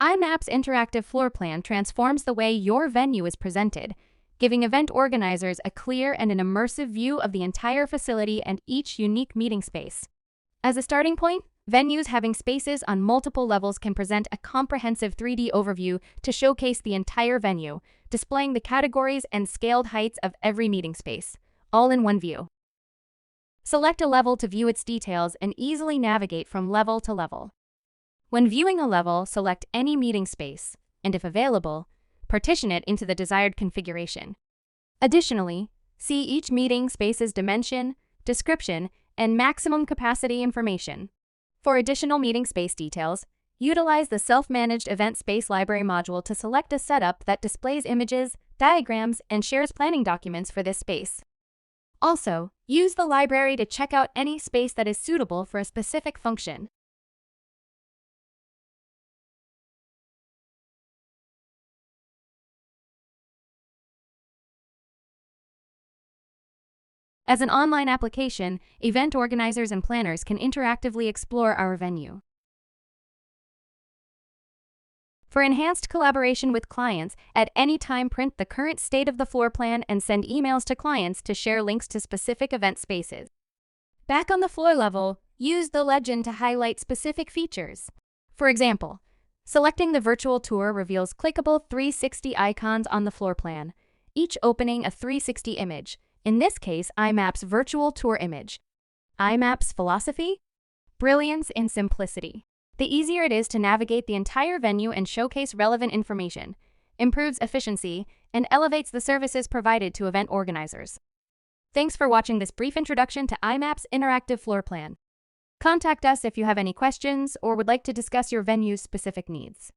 iMap's interactive floor plan transforms the way your venue is presented, giving event organizers a clear and an immersive view of the entire facility and each unique meeting space. As a starting point, venues having spaces on multiple levels can present a comprehensive 3D overview to showcase the entire venue, displaying the categories and scaled heights of every meeting space, all in one view. Select a level to view its details and easily navigate from level to level. When viewing a level, select any meeting space, and if available, partition it into the desired configuration. Additionally, see each meeting space's dimension, description, and maximum capacity information. For additional meeting space details, utilize the Self-Managed Event Space Library module to select a setup that displays images, diagrams, and shares planning documents for this space. Also, use the library to check out any space that is suitable for a specific function. As an online application, event organizers and planners can interactively explore our venue. For enhanced collaboration with clients, at any time print the current state of the floor plan and send emails to clients to share links to specific event spaces. Back on the floor level, use the legend to highlight specific features. For example, selecting the virtual tour reveals clickable 360 icons on the floor plan, each opening a 360 image. In this case, iMap's virtual tour image. iMap's philosophy? Brilliance in simplicity. The easier it is to navigate the entire venue and showcase relevant information, improves efficiency, and elevates the services provided to event organizers. Thanks for watching this brief introduction to iMap's interactive floor plan. Contact us if you have any questions or would like to discuss your venue's specific needs.